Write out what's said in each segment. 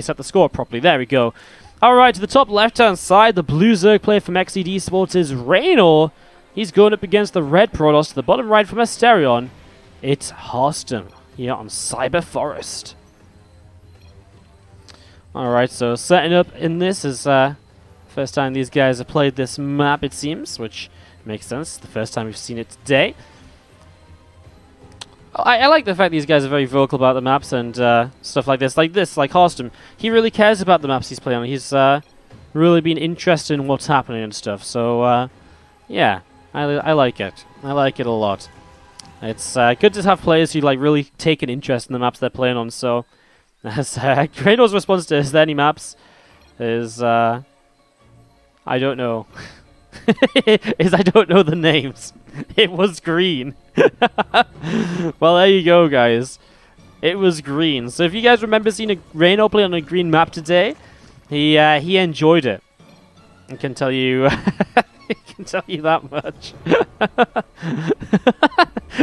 set the score properly. There we go. Alright, to the top left-hand side, the blue Zerg player from XED Sports is Reynor. He's going up against the red Protoss. To the bottom right from Asterion, it's Harstem here on Cyber Forest. Alright, so setting up in this is first time these guys have played this map, it seems, which makes sense. The first time we've seen it today. I like the fact these guys are very vocal about the maps and stuff like this. Like Harstem. He really cares about the maps he's playing on. He's really been interested in what's happening and stuff. So, yeah, I like it. I like it a lot. It's good to have players who like really take an interest in the maps they're playing on. So, as Reynor's response to "Is there any maps?" is I don't know. I don't know the names. It was green. Well, there you go, guys. It was green. So if you guys remember seeing a Reynor play on a green map today, he enjoyed it. I can tell you. I can tell you that much.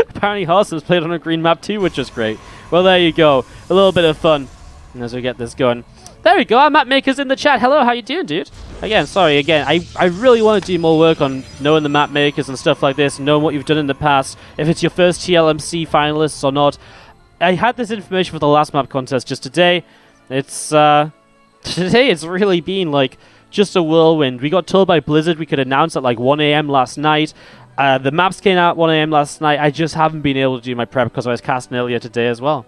Apparently, Harstem's played on a green map too, which is great. Well, there you go. A little bit of fun as we get this going. There we go. Our map maker's in the chat. Hello, how you doing, dude? Again, sorry. Again, I really want to do more work on knowing the map makers and stuff like this, and knowing what you've done in the past, if it's your first TLMC finalists or not. I had this information for the last map contest just today. It's today it's really been like just a whirlwind. We got told by Blizzard we could announce at like 1 AM last night. The maps came out at 1 AM last night. I just haven't been able to do my prep because I was casting earlier today as well.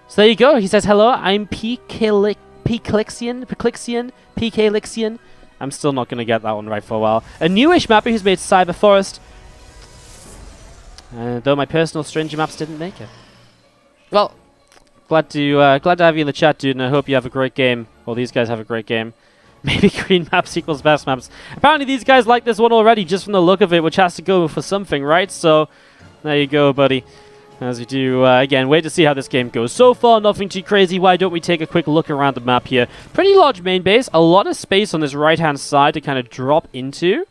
So there you go. He says, hello, I'm PKLixian. I'm still not going to get that one right for a while. A newish mapper who's made Cyber Forest. Though my personal Stranger maps didn't make it. Well, glad to have you in the chat, dude, and I hope you have a great game. Well, these guys have a great game. Maybe green maps equals best maps. Apparently these guys like this one already just from the look of it, which has to go for something, right? So, there you go, buddy. As we do, again, wait to see how this game goes. So far, nothing too crazy. Why don't we take a quick look around the map here? Pretty large main base. A lot of space on this right-hand side to kind of drop into.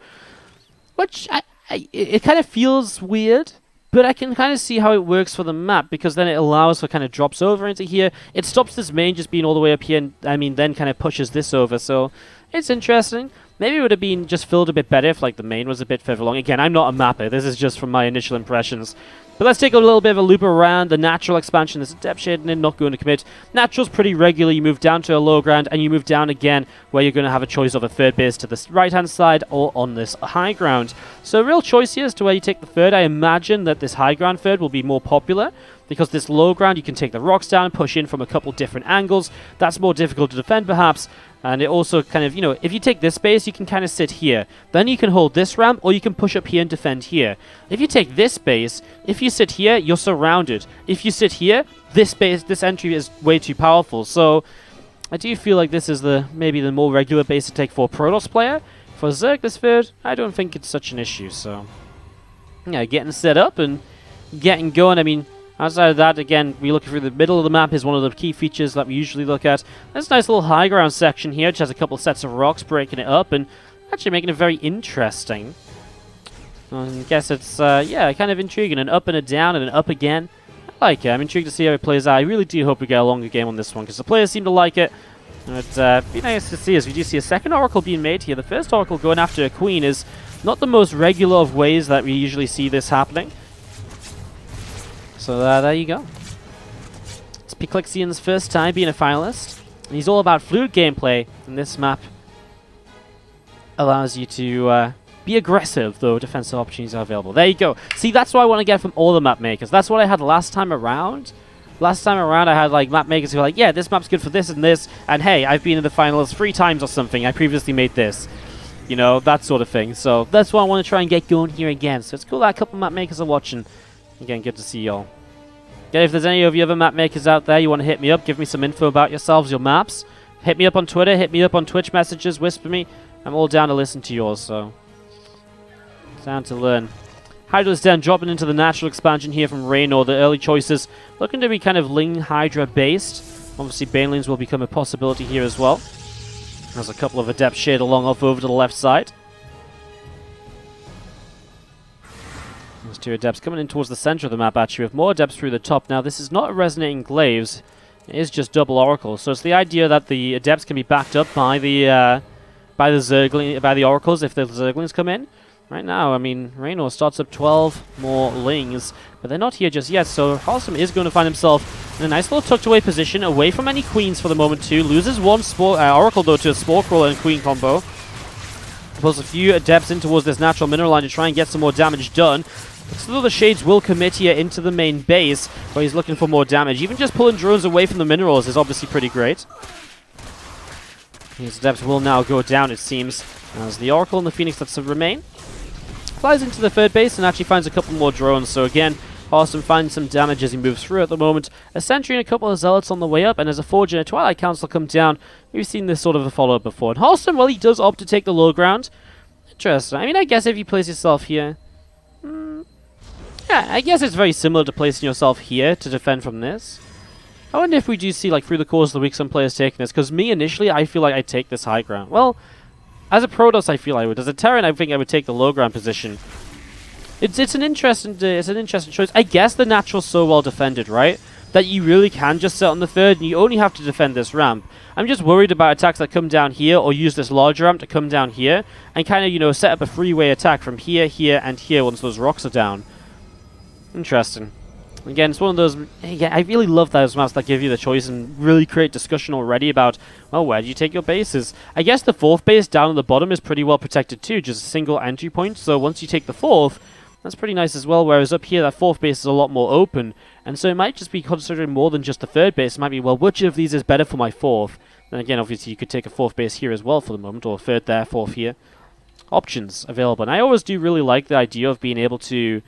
Which, it kind of feels weird. But I can kind of see how it works for the map. Because then it allows for kind of drops over into here. It stops this main just being all the way up here. And, I mean, then kind of pushes this over. So, it's interesting. Maybe it would have been just filled a bit better if, like, the main was a bit further along. Again, I'm not a mapper. This is just from my initial impressions. But let's take a little bit of a loop around the natural expansion. There's a depth shading in, not going to commit. Natural's pretty regular. You move down to a low ground, and you move down again, where you're going to have a choice of a third base to the right-hand side or on this high ground. So a real choice here as to where you take the third. I imagine that this high ground third will be more popular, because this low ground, you can take the rocks down, push in from a couple different angles. That's more difficult to defend, perhaps. And it also kind of, you know, if you take this base, you can kind of sit here. Then you can hold this ramp, or you can push up here and defend here. If you take this base, if you sit here, you're surrounded. If you sit here, this base, this entry is way too powerful. So I do feel like this is maybe the more regular base to take for a Protoss player. For Zerg this third, I don't think it's such an issue. So yeah, getting set up and getting going. I mean, outside of that, again, we look through the middle of the map is one of the key features that we usually look at. There's a nice little high ground section here, which has a couple of sets of rocks breaking it up and actually making it very interesting. I guess it's, yeah, kind of intriguing. An up and a down and an up again. I like it. I'm intrigued to see how it plays out. I really do hope we get a longer game on this one because the players seem to like it. It'd be nice to see as we do see a second Oracle being made here. The first Oracle going after a Queen is not the most regular of ways that we usually see this happening. So there you go. It's PKLixian's first time being a finalist. And he's all about fluid gameplay. And this map allows you to be aggressive, though defensive opportunities are available. There you go. See, that's what I want to get from all the map makers. That's what I had last time around. Last time around, I had like map makers who were like, yeah, this map's good for this and this. And hey, I've been in the finals 3 times or something. I previously made this. You know, that sort of thing. So that's what I want to try and get going here again. So it's cool that a couple map makers are watching. Again, good to see y'all. Yeah, if there's any of you other map makers out there, you want to hit me up, give me some info about yourselves, your maps, hit me up on Twitter, hit me up on Twitch messages, whisper me. I'm all down to listen to yours, so down to learn. Hydra's Den dropping into the natural expansion here from Reynor. The early choices looking to be kind of Ling Hydra based. Obviously, Banelings will become a possibility here as well. There's a couple of Adept shade along off over to the left side. There's 2 Adepts coming in towards the center of the map, actually, with more Adepts through the top. Now, this is not a Resonating Glaives. It is just double Oracle. So it's the idea that the Adepts can be backed up by the Oracles if the Zerglings come in. Right now, I mean, Reynor starts up 12 more Lings, but they're not here just yet, so Harstem is going to find himself in a nice little tucked away position, away from any Queens for the moment too. Loses one Oracle though to a Spore Crawler and Queen combo. Pulls a few Adepts in towards this natural mineral line to try and get some more damage done. Still, the Shades will commit here into the main base, where he's looking for more damage. Even just pulling drones away from the minerals is obviously pretty great. These Adepts will now go down, it seems, as the Oracle and the Phoenix that remain. Flies into the third base and actually finds a couple more drones. So again, Harstem finds some damage as he moves through at the moment. A Sentry and a couple of Zealots on the way up, and as a Forge and a Twilight Council come down, we've seen this sort of a follow-up before. And Harstem, well, he does opt to take the low ground. Interesting. I mean, I guess if you place yourself here... yeah, I guess it's very similar to placing yourself here to defend from this. I wonder if we do see, like, through the course of the week, some players taking this. Because me, initially, I feel like I'd take this high ground. Well... as a Protoss, I feel I would. As a Terran, I think I would take the low ground position. It's an interesting choice. I guess the natural's so well defended, right? That you really can just sit on the third, and you only have to defend this ramp. I'm just worried about attacks that come down here, or use this larger ramp to come down here, and kind of, you know, set up a three-way attack from here, here, and here once those rocks are down. Interesting. Again, it's one of those... yeah, I really love those maps that give you the choice and really create discussion already about, well, where do you take your bases? I guess the fourth base down at the bottom is pretty well protected too, just a single entry point. So once you take the fourth, that's pretty nice as well. Whereas up here, that fourth base is a lot more open. And so it might just be considering more than just the third base. It might be, well, which of these is better for my fourth? Then again, obviously, you could take a fourth base here as well for the moment, or a third there, fourth here. Options available. And I always do really like the idea of being able to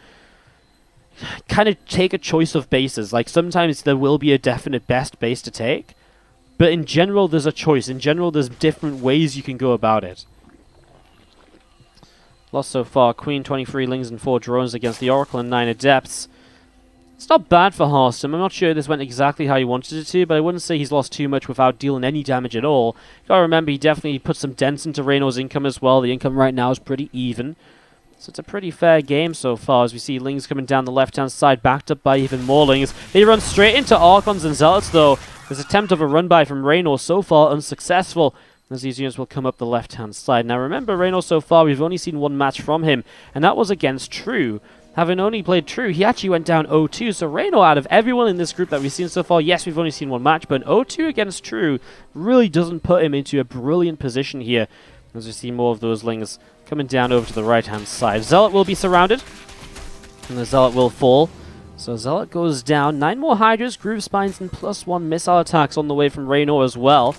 kind of take a choice of bases. Like, sometimes there will be a definite best base to take, but in general there's a choice. In general there's different ways you can go about it. Lost so far, Queen, 23 Lings and 4 drones against the Oracle and 9 Adepts. It's not bad for Harstem. I'm not sure this went exactly how he wanted it to, but I wouldn't say he's lost too much without dealing any damage at all. Gotta remember, he definitely put some dents into Reynor's income as well. The income right now is pretty even. So it's a pretty fair game so far, as we see Lings coming down the left-hand side, backed up by even more Lings. They run straight into Archons and Zealots, though. This attempt of a run-by from Reynor so far unsuccessful, as these units will come up the left-hand side. Now remember, Reynor so far, we've only seen one match from him, and that was against True. Having only played True, he actually went down 0-2, so Reynor, out of everyone in this group that we've seen so far, yes, we've only seen one match, but 0-2 against True really doesn't put him into a brilliant position here, as we see more of those Lings coming down over to the right-hand side. Zealot will be surrounded, and the Zealot will fall. So Zealot goes down. 9 more Hydras, Groove Spines, and +1 missile attacks on the way from Reynor as well.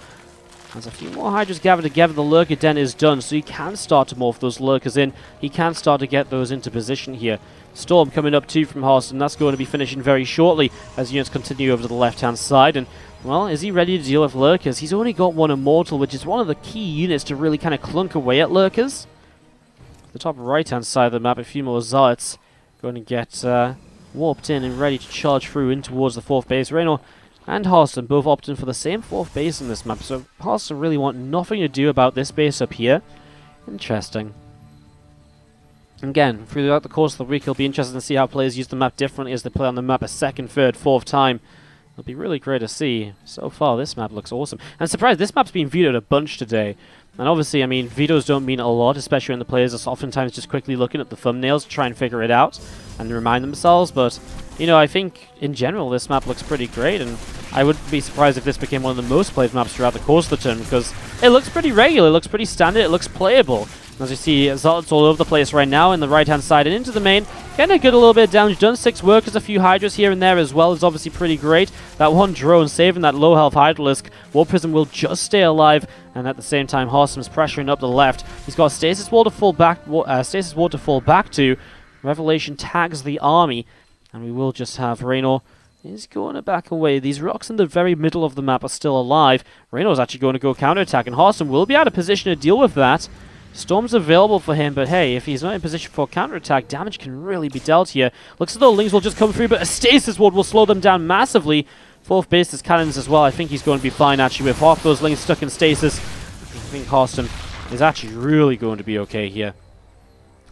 As a few more Hydras gather together, the Lurker Den is done, so he can start to morph those Lurkers in. He can start to get those into position here. Storm coming up too from Harstem. That's going to be finishing very shortly as units continue over to the left-hand side. And well, is he ready to deal with Lurkers? He's only got 1 Immortal, which is one of the key units to really kind of clunk away at Lurkers. The top right-hand side of the map, a few more Zealots going to get warped in and ready to charge through in towards the 4th base. Reynor and Harstem both opting for the same 4th base in this map, so Harstem really want nothing to do about this base up here. Interesting. Again, throughout the course of the week, it'll be interesting to see how players use the map differently as they play on the map a 2nd, 3rd, 4th time. It'll be really great to see. So far, this map looks awesome. And surprised, this map's been vetoed a bunch today. And obviously, I mean, vetoes don't mean a lot, especially when the players are oftentimes just quickly looking at the thumbnails to try and figure it out and remind themselves. But, you know, I think, in general, this map looks pretty great, and I wouldn't be surprised if this became one of the most played maps throughout the course of the turn, because it looks pretty regular, it looks pretty standard, it looks playable. As you see, Zealots all over the place right now in the right-hand side and into the main. Getting a good little bit of damage done. 6 Workers, a few Hydras here and there as well is obviously pretty great. That one drone saving that low-health Hydralisk. War Prism will just stay alive, and at the same time, Harstem's pressuring up the left. He's got Stasis Wall to fall back, to. Revelation tags the army, and we will just have Reynor is going to back away. These rocks in the very middle of the map are still alive. Reynor's actually going to go counterattack, and Harstem will be out of position to deal with that. Storm's available for him, but hey, if he's not in position for counterattack, damage can really be dealt here. Looks as though Lings will just come through, but a Stasis Ward will slow them down massively. 4th base is cannons as well. I think he's going to be fine, actually, with half those Lings stuck in stasis. I think Harstem is actually really going to be okay here.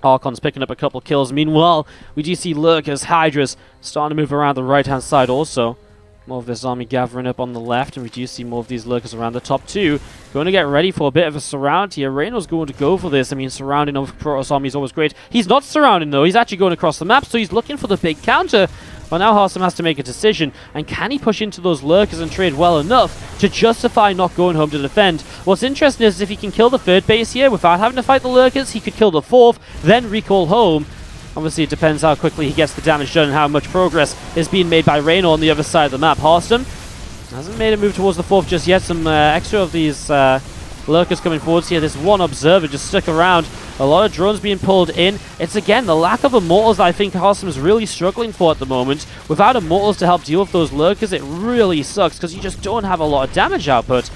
Archon's picking up a couple kills. Meanwhile, we do see Lurkers, Hydras starting to move around the right-hand side also. More of this army gathering up on the left, and we do see more of these lurkers around the top two. Going to get ready for a bit of a surround here. Reynor's going to go for this. I mean, surrounding of Protoss army is always great. He's not surrounding, though. He's actually going across the map, so he's looking for the big counter. Well, now Harstem has to make a decision, and can he push into those lurkers and trade well enough to justify not going home to defend? What's interesting is if he can kill the third base here without having to fight the lurkers, he could kill the fourth, then recall home. Obviously, it depends how quickly he gets the damage done and how much progress is being made by Reynor on the other side of the map. Harstem hasn't made a move towards the fourth just yet. Some extra of these lurkers coming forwards here. This one observer just stuck around. A lot of drones being pulled in. It's, again, the lack of immortals that I think Harstem is really struggling for at the moment. Without immortals to help deal with those lurkers, it really sucks because you just don't have a lot of damage output.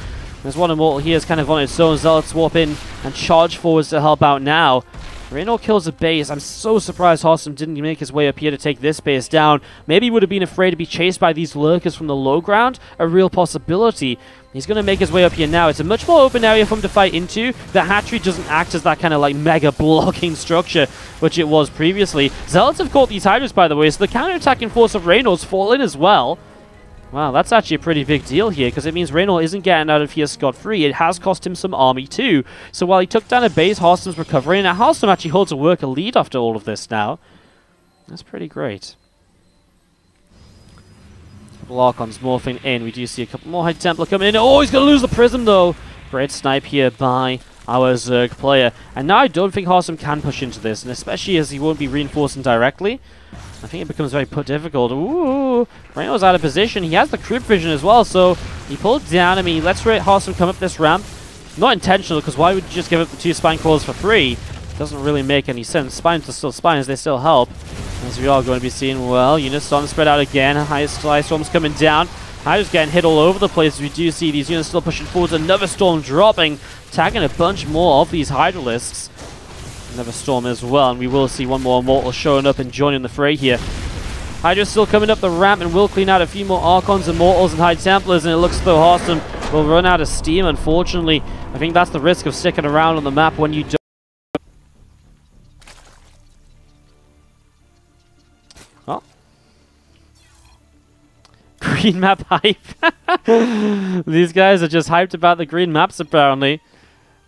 There's one immortal here is kind of on its own. Zealots swap in and charge forwards to help out now. Reynor kills a base. I'm so surprised Harstem didn't make his way up here to take this base down. Maybe he would have been afraid to be chased by these lurkers from the low ground. A real possibility. He's going to make his way up here now. It's a much more open area for him to fight into. The hatchery doesn't act as that kind of like mega blocking structure, which it was previously. Zealots have caught these hydras, by the way, so the counter-attacking force of Reynor's fallen as well. Wow, that's actually a pretty big deal here, because it means Reynor isn't getting out of here scot-free. It has cost him some army too. So while he took down a base, Harstem's recovering, and Harstem actually holds a worker lead after all of this now. That's pretty great. A couple Archons morphing in. We do see a couple more High Templar coming in. Oh, he's going to lose the Prism though! Great snipe here by our Zerg player. And now I don't think Harstem can push into this, and especially as he won't be reinforcing directly. I think it becomes very difficult. Ooh, Reynor's out of position. He has the crypt vision as well, so he pulled down. I mean, let's let Harstem come up this ramp. Not intentional, because why would you just give up the 2 spine crawlers for free? Doesn't really make any sense. Spines are still spines, they still help. As we are going to be seeing, well, units starting to spread out again. Highest Fly Storm's coming down. Hydra's getting hit all over the place. We do see these units still pushing forwards. Another Storm dropping, tagging a bunch more of these Hydralisks. Another Storm as well, and we will see one more Immortal showing up and joining the fray here. Hydra's still coming up the ramp and will clean out a few more Archons, Immortals, and High Templars, and it looks as though Harstem will run out of steam, unfortunately. I think that's the risk of sticking around on the map when you don't. Well. Green map hype. These guys are just hyped about the green maps, apparently.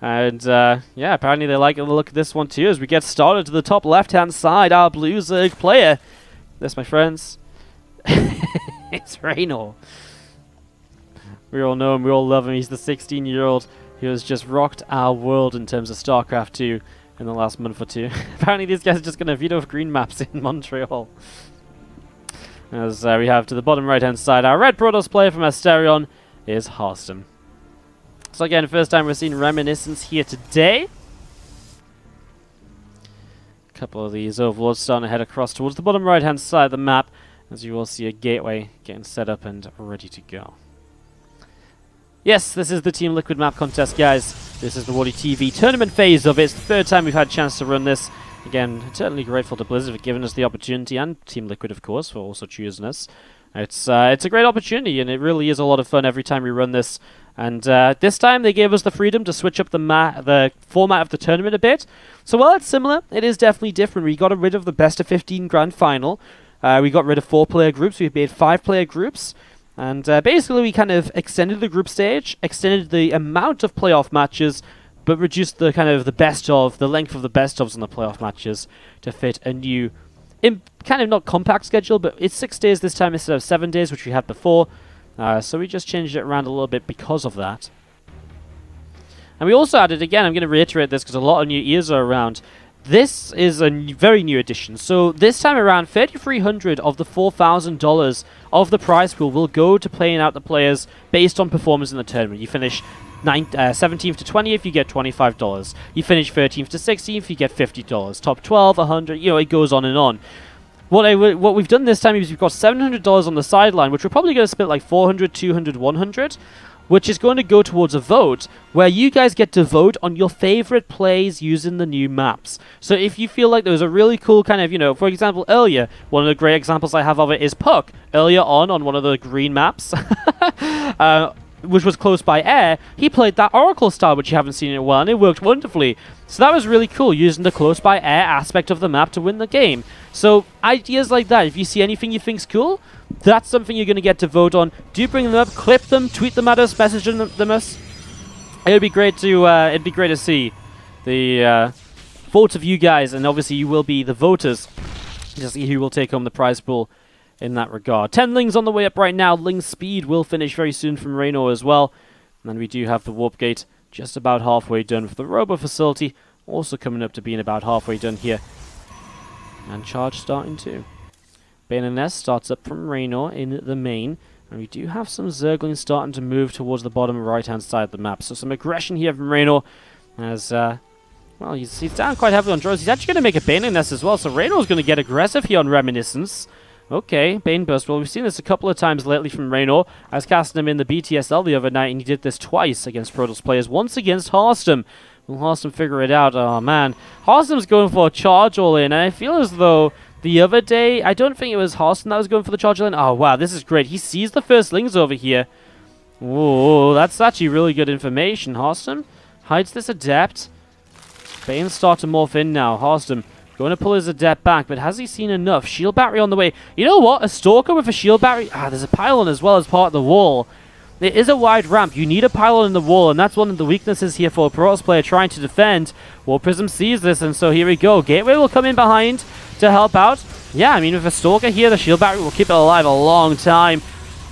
And, yeah, apparently they like the look at this one too as we get started to the top left-hand side. Our blue Zerg player. This, my friends, it's Reynor. We all know him, we all love him. He's the 16-year-old who has just rocked our world in terms of StarCraft 2 in the last month or two. Apparently these guys are just going to veto green maps in Montreal. As we have to the bottom right-hand side, our red Protoss player from Asterion is Harstem. So again, first time we're seeing Reminiscence here today. A couple of these Overlords starting to head across towards the bottom right-hand side of the map, as you will see a gateway getting set up and ready to go. Yes, this is the Team Liquid map contest, guys. This is the WardiTV tournament phase of it. It's the third time we've had a chance to run this. Again, eternally grateful to Blizzard for giving us the opportunity, and Team Liquid, of course, for also choosing us. It's a great opportunity, and it really is a lot of fun every time we run this. And this time they gave us the freedom to switch up the format of the tournament a bit. So while it's similar, it is definitely different. We got rid of the best of 15 grand final. We got rid of 4-player groups. We made 5-player groups. And basically we kind of extended the group stage, extended the amount of playoff matches, but reduced the kind of the length of the best ofs on the playoff matches to fit a new, kind of not compact schedule, but it's 6 days this time instead of 7 days, which we had before. So we just changed it around a little bit because of that. And we also added, again, I'm going to reiterate this because a lot of new ears are around. This is a very new addition. So this time around, $3,300 of the $4,000 of the prize pool will go to playing out the players based on performance in the tournament. You finish 17th to 20th, you get $25. You finish 13th to 16th, you get $50. Top 12, 100, you know, it goes on and on. What we've done this time is we've got $700 on the sideline, which we're probably going to split like 400, 200, 100, which is going to go towards a vote, where you guys get to vote on your favorite plays using the new maps. So if you feel like there was a really cool kind of, you know, for example, earlier, one of the great examples I have of it is Puck, earlier on one of the green maps. which was close by air, he played that Oracle style, which you haven't seen in a while, and it worked wonderfully. So that was really cool, using the close by air aspect of the map to win the game. So ideas like that, if you see anything you think's cool, that's something you're going to get to vote on. Do bring them up, clip them, tweet them at us, message them us. It'd be great to see the vote of you guys, and obviously you will be the voters to see who will take home the prize pool in that regard. 10 Lings on the way up right now. Ling speed will finish very soon from Reynor as well. And then we do have the warp gate just about halfway done with the robo facility also coming up to being about halfway done here. And charge starting too. Bane Nest starts up from Reynor in the main. And we do have some Zerglings starting to move towards the bottom right-hand side of the map. So some aggression here from Reynor as, well, he's down quite heavily on drones. He's actually going to make a Bane Nest as well. So Reynor's going to get aggressive here on Reminiscence. Okay, Bane Burst. Well, we've seen this a couple of times lately from Reynor. I was casting him in the BTSL the other night, and he did this twice against Protoss players. Once against Harstem. Will Harstem figure it out? Oh, man. Harstem's going for a charge all-in, and I feel as though the other day, I don't think it was Harstem that was going for the charge all-in. Oh, wow, this is great. He sees the first Lings over here. Whoa, that's actually really good information. Harstem hides this Adept. Bane's start to morph in now. Harstem going to pull his Adept back, but has he seen enough? Shield battery on the way. You know what? A Stalker with a shield battery? Ah, there's a pylon as well as part of the wall. It is a wide ramp. You need a pylon in the wall, and that's one of the weaknesses here for a Protoss player trying to defend. War Prism sees this, and so here we go. Gateway will come in behind to help out. Yeah, I mean, with a Stalker here, the shield battery will keep it alive a long time.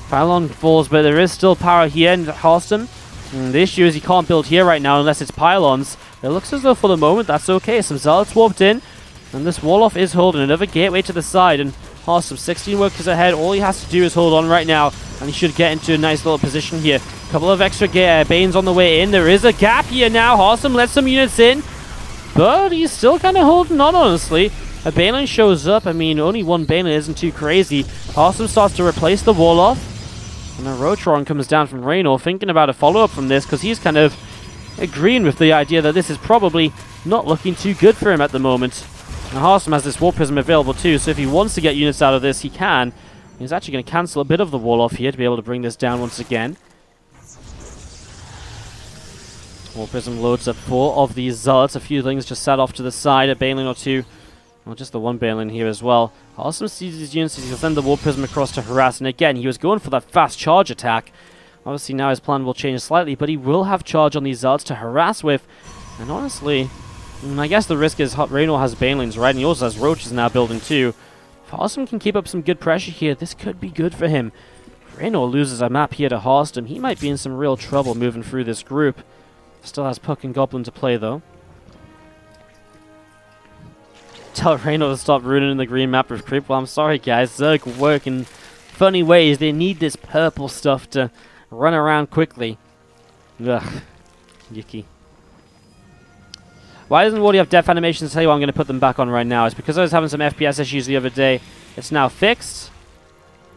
Pylon falls, but there is still power here in Harstem. The issue is he can't build here right now unless it's pylons. It looks as though for the moment that's okay. Some Zealots warped in. And this wall-off is holding another gateway to the side, and Harstem 16 workers ahead. All he has to do is hold on right now, and he should get into a nice little position here. A couple of extra Banes on the way in. There is a gap here now. Harstem lets some units in, but he's still kind of holding on, honestly. A Baneling shows up. I mean, only one Baneling isn't too crazy. Harstem starts to replace the wall-off, and a Rotron comes down from Reynor, thinking about a follow-up from this, because he's kind of agreeing with the idea that this is probably not looking too good for him at the moment. Now Harstem has this Warp Prism available too, so if he wants to get units out of this, he can. He's actually going to cancel a bit of the wall off here to be able to bring this down once again. Warp Prism loads up 4 of these Zealots. A few things just sat off to the side, a Baneling or two. Well, just the one Baneling here as well. Harstem sees these units, he'll send the Warp Prism across to harass, and again, he was going for that fast charge attack. Obviously now his plan will change slightly, but he will have charge on these Zealots to harass with, and honestly, I guess the risk is Reynor has Banelings, right? And he also has Roaches now building too. If Harstem can keep up some good pressure here, this could be good for him. If Reynor loses a map here to Harstem, he might be in some real trouble moving through this group. Still has Puck and Goblin to play though. Tell Reynor to stop ruining the green map with creep. Well, I'm sorry guys, Zerg work in funny ways. They need this purple stuff to run around quickly. Ugh. Yucky. Why doesn't Wardy have depth animations? Tell you what, I'm going to put them back on right now. It's because I was having some FPS issues the other day. It's now fixed.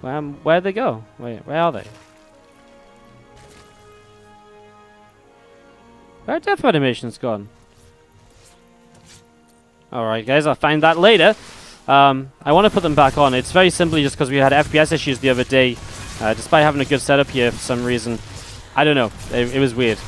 Where'd they go? Wait, where are they? Where are depth animations gone? Alright guys, I'll find that later. I want to put them back on. It's very simply just because we had FPS issues the other day. Despite having a good setup here for some reason. I don't know. It was weird.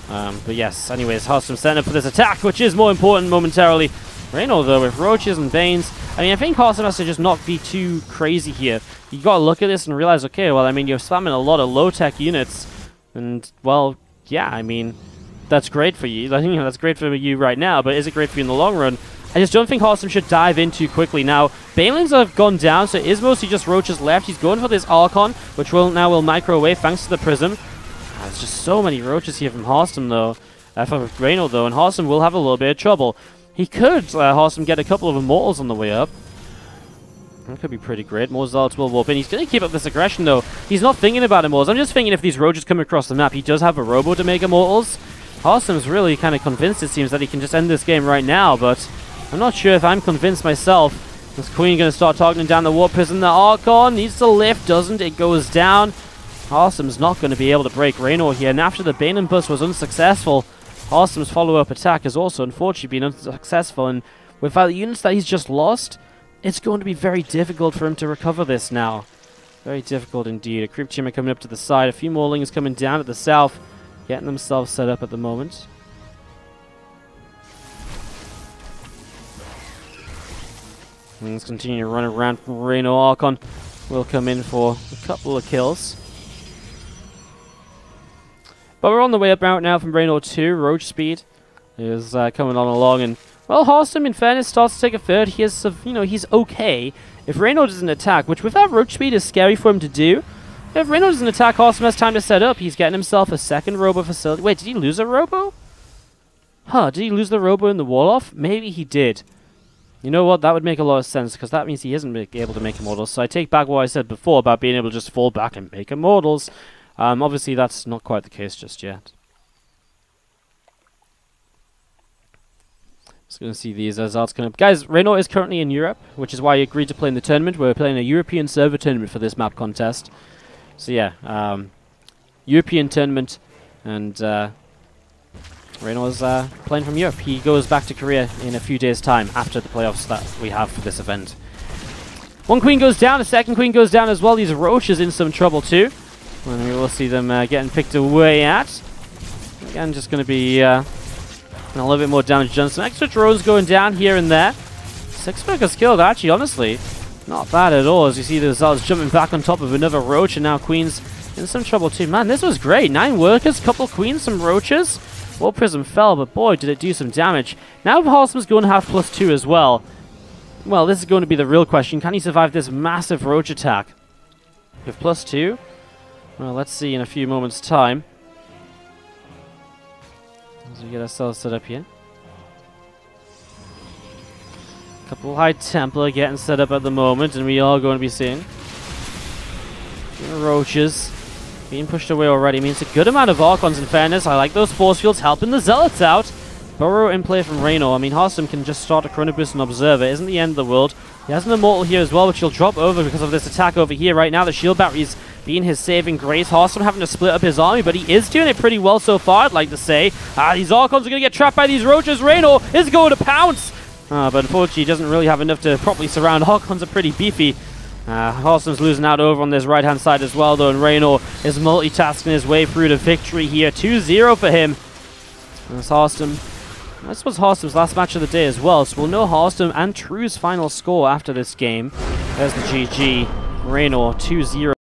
But yes, anyways, Harstem setting up for this attack, which is more important momentarily. Reynor, though, with Roaches and Banes. I mean, I think Harstem has to just not be too crazy here. You gotta look at this and realize, okay, well, I mean, you're spamming a lot of low-tech units. And, well, yeah, I mean, that's great for you. I think that's great for you right now, but is it great for you in the long run? I just don't think Harstem should dive in too quickly. Now, Banelings have gone down, so it is mostly just Roaches left. He's going for this Archon, which will microwave thanks to the Prism. There's just so many Roaches here from Harstem, though. For Reynor, though, and Harstem will have a little bit of trouble. He could, Harstem, get a couple of Immortals on the way up. That could be pretty great. More Zealots will warp in. He's going to keep up this aggression, though. He's not thinking about Immortals. I'm just thinking if these Roaches come across the map, he does have a Robo to make Immortals. Harstem's really kind of convinced, it seems, that he can just end this game right now, but I'm not sure if I'm convinced myself. This Queen going to start targeting down the Warp Prism. The Archon needs to lift, doesn't it? Goes down. Harstem's not going to be able to break Reynor here, and after the Bane and Bust was unsuccessful, Harstem's follow-up attack has also unfortunately been unsuccessful, and without the units that he's just lost, it's going to be very difficult for him to recover this now. Very difficult indeed. A creep team are coming up to the side. A few more lings coming down at the south. Getting themselves set up at the moment. Things continue to run around from Reynor. Archon will come in for a couple of kills. But we're on the way up out now from Reynor 2. Roach speed is coming on along. And, well, Harstem, in fairness, starts to take a third. He is, he's okay. If Reynor doesn't attack, which without Roach speed is scary for him to do. If Reynor doesn't attack, Harstem has time to set up. He's getting himself a second robo facility. Wait, did he lose a robo? Huh, did he lose the robo in the wall-off? Maybe he did. You know what? That would make a lot of sense, because that means he isn't able to make immortals. So I take back what I said before about being able to just fall back and make immortals. Obviously, that's not quite the case just yet. Just going to see these as arts coming up. Guys, Reynor is currently in Europe, which is why I agreed to play in the tournament. We're playing a European server tournament for this map contest. So yeah, European tournament, and Reynor's playing from Europe. He goes back to Korea in a few days' time after the playoffs that we have for this event. One queen goes down, a second queen goes down as well. These Roach is in some trouble too. And we will see them getting picked away at. Again, just going to be a little bit more damage done. Some extra drones going down here and there. 6 workers killed, actually, honestly. Not bad at all, as you see the Zealots jumping back on top of another Roach, and now Queen's in some trouble too. Man, this was great. 9 workers, couple Queens, some Roaches. Wall Prism fell, but boy, did it do some damage. Now Harstem's going to have +2 as well. Well, this is going to be the real question. Can he survive this massive Roach attack? With +2? Well, let's see in a few moments' time. As we get ourselves set up here. Couple High Templar getting set up at the moment, and we are going to be seeing Roaches being pushed away already. Means a good amount of Archons, in fairness. I like those force fields helping the Zealots out. Burrow in play from Reynor. I mean, Harstem can just start a Chrono Boost and Observer. Isn't the end of the world. He has an Immortal here as well, which he'll drop over because of this attack over here. Right now, the Shield Battery's being his saving grace. Harstem having to split up his army, but he is doing it pretty well so far, I'd like to say. These Archons are going to get trapped by these Roaches. Reynor is going to pounce. But unfortunately, he doesn't really have enough to properly surround. Archons are pretty beefy. Harstem's losing out over on this right-hand side as well, though, and Reynor is multitasking his way through to victory here. 2-0 for him. That's Harstem. This was Harstem's last match of the day as well, so we'll know Harstem and True's final score after this game. There's the GG. Reynor 2-0.